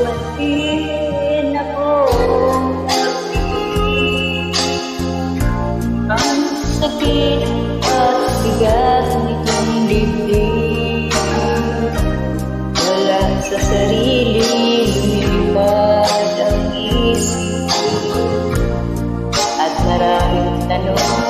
dumating akong tabi. Ang sakit at bigat nitong dibdib, wala sa sarili, lumilipad ang isip at maraming tanong